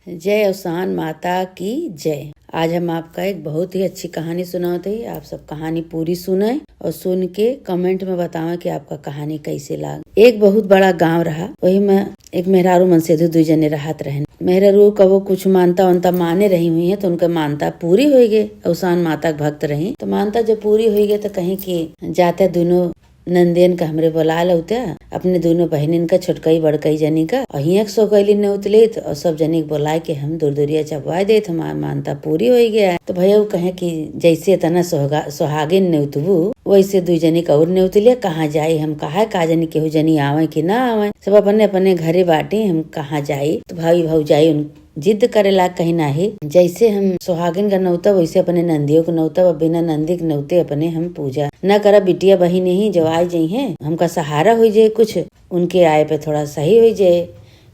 जय अवसान माता की जय। आज हम आपका एक बहुत ही अच्छी कहानी सुनाते हैं। आप सब कहानी पूरी सुने और सुन के कमेंट में बतावें कि आपका कहानी कैसे लाग। एक बहुत बड़ा गांव रहा, वही में एक मेहरारू मन से दो जने राहत रहे। मेहरारू कबो कुछ मानता वानता माने रही हुई है तो उनका मानता पूरी हो गई। अवसान माता के भक्त रही तो मानता जब पूरी हो गई तो कहीं की जाते दोनों नंदियन का हमरे बुला लौता अपने दोनों बहनिन का छोटकई बड़कई जनी का और हिया सो कैली ने उतलित और सब जनी के बुलाए के हम दूर दूरिया चबवा दे हमार मानता पूरी हो गया है। तो भैया कहे कि जैसे तना सुहागिन ने उतबू वैसे दू जनी का और ने उतलिया कहाँ जाये हम कहा का जनी केहू जनी आवे कि ना आवे सब अपने अपने घरे बाटे हम कहाँ जाये। तो भाई भाई जिद करेला कहीं नाही जैसे हम सुहागिन का नौता वैसे अपने नंदियों को नौता बिना नंदी के नौते अपने हम पूजा न करा। बिटिया बहिनी ही जो आए जाई है हमका सहारा हो जाए, कुछ उनके आए पे थोड़ा सही हो जाए।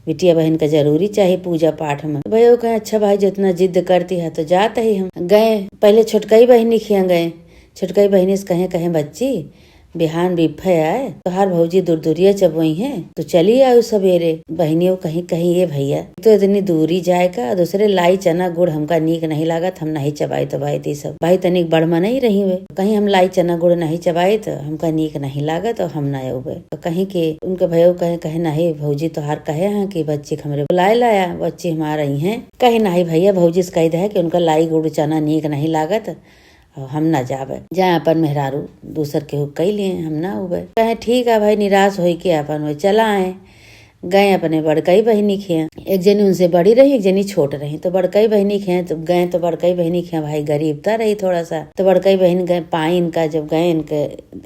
बिटिया बहन का जरूरी चाहिए पूजा पाठ में। भाई वो कहे अच्छा भाई जितना जिद करती है तो जाते ही हम गए। पहले छोटकई बहनी खिया गए। छोटकई बहनी से कहे बच्ची बिहान बिफे आए तो हर भौजी दूर दूरिया चबई है तो चली आयु सवेरे। बहनियों कहीं कहीं ये भैया तो इतनी दूरी जाए का दूसरे लाई चना गुड़ हमका नीक नहीं लागत हम नहीं चबाई तबाई थी सब भाई तनिक बड़मा नहीं रही हुए कहीं हम लाई चना गुड़ नहीं चबाई तो हमका नीक नहीं लागत और हम न उबे तो कहीं के उनके भयो कहे नहीं भौजी तो हर कहे हैं कि बच्ची हमरे बुलाए लाया बच्ची हमारा ही है। कहे नहीं भैया भौजी से कह दे कि उनका लाई गुड़ चना नीक नहीं लागत हम ना जावे जहाँ अपन मेहरारू दूसर के कई लिए हम ना उबे। कहे ठीक है भाई निराश हो के अपन वो चला आए। गए अपने बड़कई बहनी खिया। एक जनी उनसे बड़ी रही एक जनी छोट रही तो बड़कई बहनी खिया तो गए तो बड़कई बहनी खिया भाई गरीबता रही थोड़ा सा तो बड़कई बहन गए पाई इनका जब गए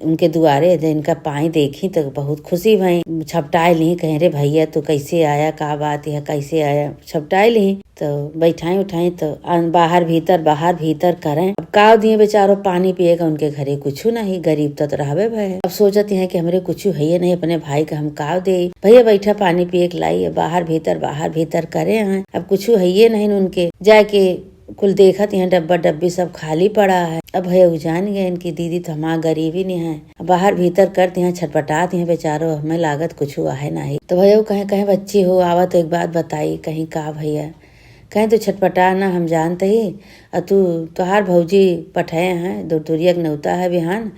उनके दुआरे इनका पाई देखी तो बहुत खुशी भई छपटाए ली कहे रे भैया तू कैसे आया का बात है कैसे आया छपटाए ली तो बैठाई उठाई तो बाहर भीतर करें। अब काव दिए बेचारो पानी पिएगा उनके घरे कुछ नहीं गरीब तो रहबे भय। अब सोचते हैं कि हमरे कुछ है नहीं अपने भाई का हम काव दे भैया बैठा पानी पिए के लाई बाहर भीतर करे हैं। अब कुछ है नहीं उनके जाके कुल देखत यहाँ डब्बा डब्बी सब खाली पड़ा है। अब भैया जान गए इनकी दीदी तो हमारा गरीबी नहीं है बाहर भीतर करते हैं छटपटाते हैं बेचारो हमें लागत कुछ है नहीं। तो भैया कहे बच्ची हो आवा तो एक बात बताई कहीं का भैया कहें तो छटपटा ना हम जानते ही तू तोहार भौजी पठाए हैं दूर दूरिया नौता है बिहान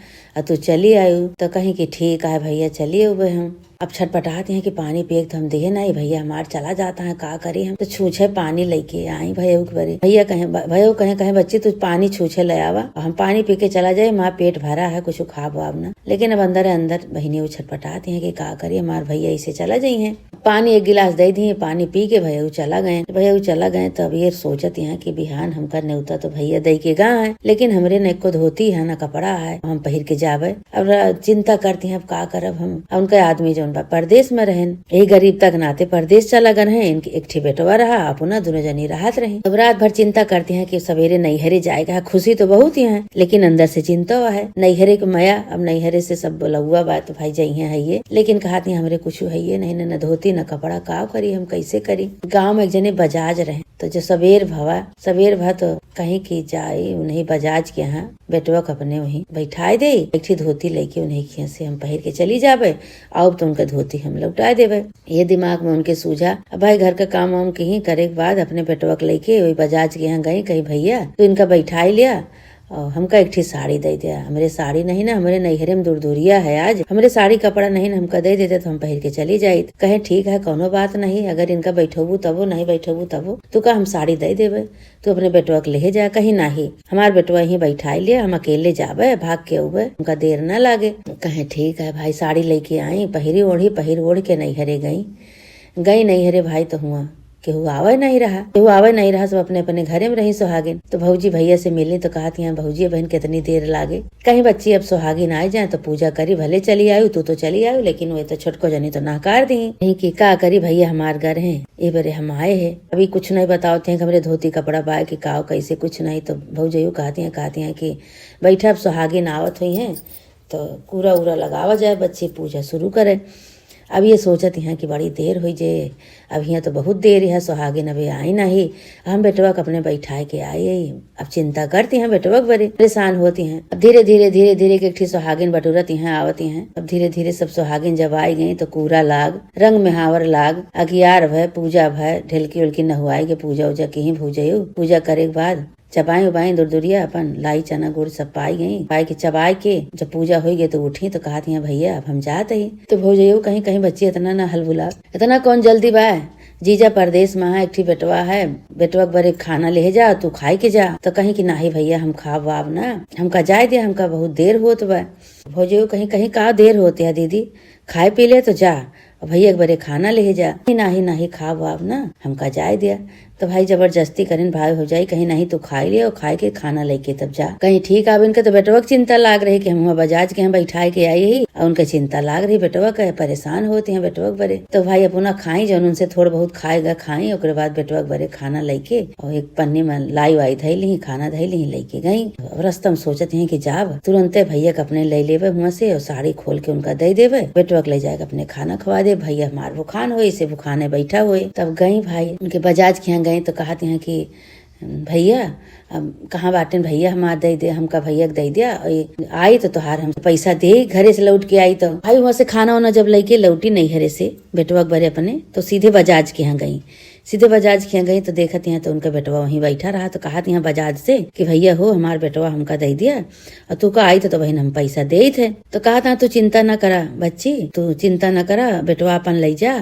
तू चली आयु तो कहीं कि ठीक है भैया चलिए हुए हम। अब छटपटाते हैं कि पानी पिए तो हम दिए नहीं भैया हमार चला जाता है का करी हम तो छूछे पानी लेके आई भैया कहे बच्ची तू पानी छूछे ले आवा हम पानी पी के चला जाये हमारा पेट भरा है कुछ खा पाब ना। लेकिन अब अंदर बहनी छटपटाती है कि का करी हमार भैया इसे चला जाइए। पानी एक गिलास दे दिए पानी पी के भैया चला गए तो अब ये सोचत यहाँ कि बिहान हमका न्योता तो भैया दे के गा है लेकिन हमरे न को धोती है न कपड़ा है हम पहिर के जावे। अब चिंता करती हैं अब का करब हम। उनके आदमी जो परदेश में रहन यही गरीब तक नाते परदेश चला गए हैं इनकी एक ठी बेटवा रहा अपना दोनों जनी राहत रही। अब रात भर चिंता करती हैं कि सवेरे नैहरे जाएगा खुशी तो बहुत ही है लेकिन अंदर से चिंता है नैहरे के माया। अब नैहरे से सब लौआ बात भाई जाइए है ये लेकिन कहती हमरे कुछ है नहीं न धोती न कपड़ा का करी हम कैसे करी। गाँव में एक जने बजाज रहे तो जो सवेर भा तो कहीं की जाए उन्हें बजाज के यहाँ बेटवा अपने वहीं बैठाए दे एक ठी धोती लेके उन्हें खिया से हम पहिर के चली जावे अब तो उनका धोती हम लौटा देवे। ये दिमाग में उनके सूझा। अब भाई घर का काम वाम कहीं करे के बाद अपने बेटवा के लेके वही बजाज के यहाँ गई कहीं भैया तो इनका बैठाई लिया और हमका एक ठी साड़ी दे दिया। हमरे साड़ी नहीं ना हमारे नैहरे में दूर दूरिया है आज हमरे साड़ी कपड़ा नहीं ना हमका दे देते तो हम पहिर के चली जाये। कहे ठीक है कोनो बात नहीं अगर इनका बैठोबू तबो नहीं बैठोबू तबो तो का हम साड़ी दे देवे तो अपने बेटवा के ले जा। कहीं नहीं हमार बेटवा यही बैठाई लिया हम अकेले जावे भाग के उबे हमका देर न लागे। कहे ठीक है भाई साड़ी लेके आई पहिर ओढ़ के नैहरे गई नैहरे भाई तो हुआ केहू आवे नहीं रहा सब अपने अपने घरे में रही सुहागिन। तो भौजी भैया से मिली तो कहती हैं भौजी बहन कितनी देर लागे कहीं बच्ची अब सुहागिन आ जाए तो पूजा करी भले चली आयु तू तो चली आयु लेकिन वे तो छोटको जनी तो नकार दी कि का करी भैया हमार घर है ये बरे हम आए है अभी कुछ नहीं बताते हैं हमरे धोती कपड़ा बाय की काव कैसे कुछ नहीं। तो भौजयू कहती हैं कि बैठा अब सुहागिन आवत हुई है तो कूड़ा उरा लगावा जाए बच्ची पूजा शुरू करे। अब ये सोचत यहाँ कि बड़ी देर हुई जे, अब यहाँ तो बहुत देर है, सुहागिन अभी आई नहीं। हम बेटवा के अपने बैठाए के आए, अब चिंता करती हैं बेटवा बड़े परेशान होती हैं। अब धीरे धीरे धीरे धीरे के एक सुहागिन बटूरत यहाँ आवती हैं। अब धीरे धीरे सब सुहागिन जब आई गई तो कूरा लाग, रंग मेहावर लाग, अगियार भय, पूजा भय, ढिलकी उलकी नहुआई के पूजा उजा की ही भूजयू। पूजा करे के बाद चबाई उबाई दुरदुरिया अपन लाई चना गुड़ सब पाई गई। पाई के चबाई के जब पूजा हो गई तो उठी तो कहा थी भैया अब हम जाते ही। तो भौजयू कहीं कहीं बच्ची इतना ना हलबुला, इतना कौन जल्दी बा, जीजा परदेश में है, एक ठी बेटवा है, बेटवा के बड़े खाना ले जा, तू खाई के जा। तो कहीं कि नाही भैया हम खा वाब ना, हमका जाए दे, हमका बहुत देर होत बा। भौजयू कहीं कहीं का देर होते है दीदी, खाए पी ले तो जा, भैया एक बड़े खाना ले जा। नाही नाही खा वाब ना, हमका जाए दिया। तो भाई जबरदस्ती करें भाई हो जाए, कहीं नहीं तो खाई ले और खाए के खाना लेके तब जा। कहीं ठीक आब इनका तो बेटवा की चिंता लाग रही कि हम बजाज के हम बैठाए के आई ही, और उनका चिंता लाग रही बेटवा का, परेशान होते हैं बेटवा बड़े। तो भाई अपना खाई जो उनसे थोड़ा बहुत खाएगा खाई, और बाद बेटवा बड़े खाना लेके और एक पन्नी में लाई वाई धैली, खाना धैली लेके गई। रस्तम सोचते हैं कि जाब तुरंते भैया के अपने ले लेवे वहाँ से, और साड़ी खोल के उनका दे देवे, बेटवा ले जाएगा अपने खाना खवा दे। भैया हमार भुखान हुए, इसे भुखाने बैठा हुए। तब गई भाई उनके बजाज के यहाँ गई तो कहते हैं कि भैया अब कहाँ बाटन भैया हमार दे दे, हमका भैया दे दिया। आई तो तुहार हम पैसा दे, घरे से लौट के आई तो भाई वहाँ से खाना वाना जब लेके लौटी नहीं घरे से बेटवा बरे अपने, तो सीधे बजाज के यहाँ गई। सीधे बजाज के यहाँ गई तो देखत यहाँ तो उनका बेटवा वहीं बैठा रहा। तो कहा यहाँ बजाज से कि भैया हो हमार बेटवा हमका दे दिया, और तू का आई तो बहन हम पैसा दे थे। तो कहा था तू चिंता न करा बच्ची, तू चिंता न करा, बेटवा अपन ले जा।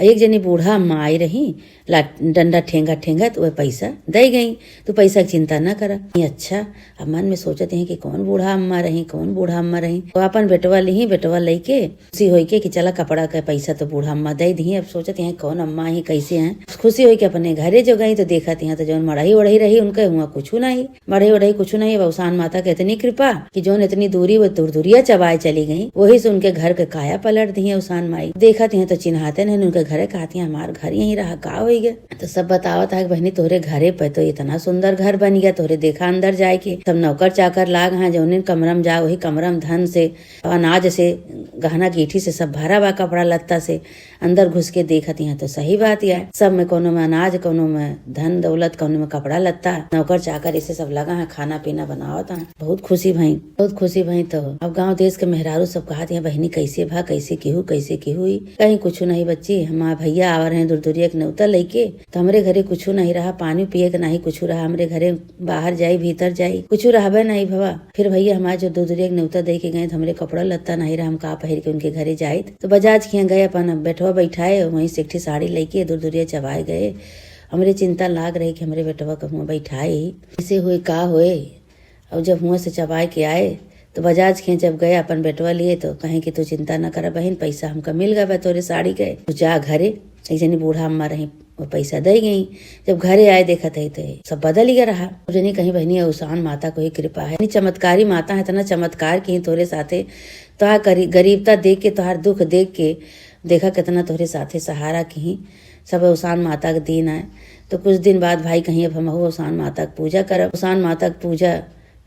एक जनी बूढ़ा अम्मा आई रही, डंडा ठेंगा ठेंगा तो वह पैसा दे गई, तू पैसा की चिंता न करा। अच्छा, अब मन में सोचते हैं कि कौन बूढ़ा अम्मा रही, कौन बूढ़ा अम्मा रही। तो अपन बेटवा ली, बेटवा लेके खुशी हो के कि चला कपड़ा का पैसा तो बूढ़ा अम्मा दे दी। अब सोचते हैं कौन अम्मा ही कैसे हैं। खुशी हुई कि अपने घरे जो गई तो देखा यहाँ तो जो मढ़ाई उड़ाई रही उनके हुआ कुछ नहीं, मढ़ाई उड़ाई कुछ नहीं। अवसान माता के इतनी कृपा कि जो इतनी दूरी वो दूरिया चबाए चली गई, वही से उनके घर के काया पलट दी है उसान माई। देखा हैं तो चिन्हाते नहीं उनके घरे, कहती है हमार घर यही रहा का हो गया। तो सब बतावत है बहनी तोहरे घरे पे तो इतना सुंदर घर बन गया, तोहरे देखा अंदर जाए के सब नौकर चाकर लाग हैं, जो कमरा में जा वही कमरा में धन से अनाज से गहना गीठी से सब भरा बा, कपड़ा लत्ता से। अंदर घुस के देखत यहाँ तो सही बात है, सब में कोनो में अनाज, कोनो में धन दौलत, कोनो में कपड़ा लत्ता, नौकर चाकर इसे सब लगा है, खाना पीना बनावत है। बहुत खुशी भई, बहुत खुशी भई। तो अब गांव देश के मेहरारू सब कहते हैं बहनी कैसे भा, कैसे केहू कैसे केहू। कहीं कुछ नहीं बच्ची, हमारे भैया आ रहे हैं दूर के न्योता लेके, तो हमरे घरे कुछ नहीं रहा, पानी पिए के नहीं कुछ रहा, हमरे घरे बाहर जाई भीतर जाई कुछ रहा नहीं भवा। फिर भैया हमारे जो दूरिया के न्योता दे के गए, हमरे कपड़ा लत्ता नहीं रहा, हम का पहिर के उनके घरे जाए। तो बजाज के गए, अपन बेटवा बैठाए, वहीं से एक साड़ी लेके दूरिया चबाए गए। हमरे चिंता लाग रही कि हमरे बेटवा के हुआ बैठाए इसे हुए का हुए। और जब हुआ से चबाए के आए तो बजाज के जब गए अपन बेटवा लिए तो कहें कि तू चिंता न करा बहन, पैसा हमका मिल गया तोरे साड़ी के, तू जा घरे। एक जनी बूढ़ा अम्मा रही, वो पैसा दे गई। जब घरे आए देखा थे तो सब बदल गया रहा। जनी कहीं बहनी उसान माता को ही कृपा है, चमत्कारी माता है, इतना चमत्कार की तोरे साथे, तुहार गरीबता देख के, तुहार दुख देख के देखा कितना तोरे साथे सहारा की। सब उसान माता के दिन आए। तो कुछ दिन बाद भाई कहीं अब हम उसान माता की पूजा करब। उसान माता की पूजा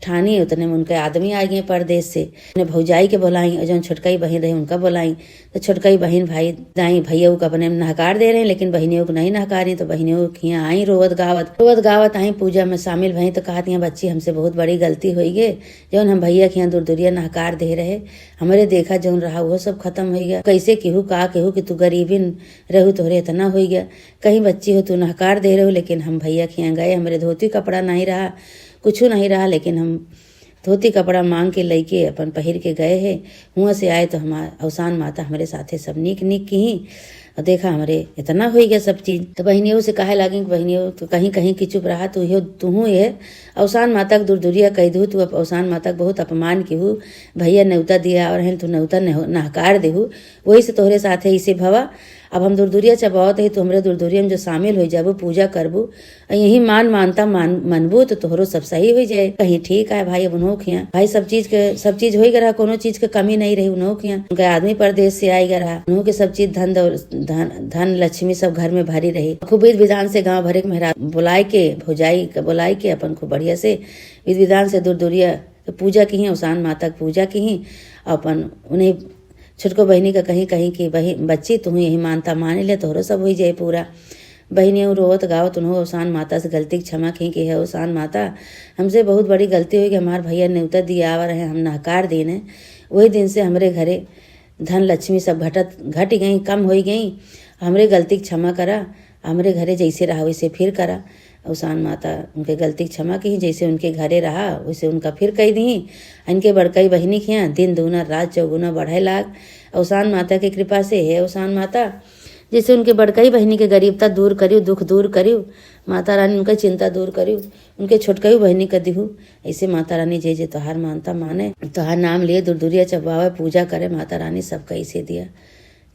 ठानी, उतने में उनके आदमी आ गए परदेश से, उन्हें भौजाई के बुलाई, और जो छोटकाई बहन रही उनका बुलाई। तो छोटकाई बहन भाई दाई भैया को अपने नहकार दे रहे हैं, लेकिन बहनियों को नहीं नहकारी। तो बहनियों की यहाँ आई रोवत गावत आई, पूजा में शामिल भई। तो कहती हैं बच्ची हमसे बहुत बड़ी गलती हुई गे, जो हम भैया के यहाँ दूरिया नहकार दे रहे, हमारे देखा जो रहा वो सब खत्म हो गया। कैसे केहू का केहू कि तू गरीबी रहू तोहरे इतना हो गया, कहीं बच्ची हो तू नहकार दे रहे हो। लेकिन हम भैया के यहाँ गए, हमारे धोती कपड़ा नहीं रहा, कुछ नहीं रहा, लेकिन हम धोती कपड़ा मांग के लेके अपन पहिर के गए हैं। हुआ से आए तो हमारे अवसान माता हमारे साथे सब निक की ही, और देखा हमारे इतना हो गया सब चीज। तो बहनियों से कहे लगी बहनियों तो कहीं कहीं की चुप रहा, तू ये अवसान माता के दूरिया कह दू, तू अवसान माता के बहुत अपमान की हूँ, भैया न्योता दिया और तू न्योता नहकार देहू, वही से तोहरे साथे इसे भवा। अब हम दूरिया चबावत है तो हमरे दूरिया में जो शामिल हो जाबू, पूजा करबू, यही मानता मनबू तो तोहरो सब सही हो जाए। कहीं ठीक है भाई, अब उन्हों खिया भाई सब चीज हो गया, कोनो चीज के कमी नहीं रही। उन्हों खिया उनके आदमी परदेश से आई रहा, उन्हों के सब चीज धन लक्ष्मी सब घर में भरी रही। खूब विधि विधान से गाँव भरे मेहरा बुलाए के, भौजाई बुलाए के अपन खूब बढ़िया से विधि विधान से दूरिया पूजा की ही, उसान माता की पूजा की ही। अपन उन्हें छोटको बहनी का कहीं कहीं कि बच्ची तुम यही मानता माने ले तोहरो सब हो जाए पूरा। बहनी रोवत गावत उन्हों ओसान माता से गलती की क्षमा की कि है ओसान माता, हमसे बहुत बड़ी गलती हुई कि हमारे भैया न्योता दिया आवर है, हम नहकार देने। वही दिन से हमरे घरे धन लक्ष्मी सब घट गई, कम हो गई। हमरे गलती की क्षमा करा, हमरे घरे जैसे रहा वैसे फिर करा। ओसान माता उनके गलती की क्षमा की, जैसे उनके घरे रहा वैसे उनका फिर कही दी। इनके बड़कई बहनी खिया दिन दूना रात चौगुना बढ़े लाग। ओसान माता की कृपा से है ओसान माता, जैसे उनके बड़कई बहनी के गरीबता दूर करियो, दुख दूर करियो। माता रानी उनका चिंता दूर करियो, उनके छोटकई बहनी का दिहू। ऐसे माता रानी जे जे तोहार मानता माने, तोहार नाम लिए दूर दूरिया चबावे पूजा करे, माता रानी सबका ऐसे दिया।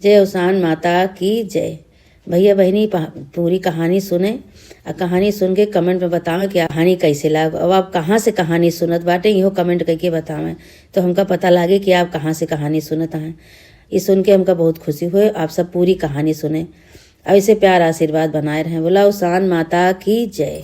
जय ओसान माता की जय। भैया बहनी पूरी कहानी सुने और कहानी सुन के कमेंट में बतावें कि कहानी कैसे लाग। अब आप कहाँ से कहानी सुनत बाटे इहो कमेंट करके बतावें, तो हमका पता लागे कि आप कहाँ से कहानी सुनत हैं। ये सुन के हमका बहुत खुशी हुए। आप सब पूरी कहानी सुने, ऐसे प्यार आशीर्वाद बनाए रहें। बोला ओसान माता की जय।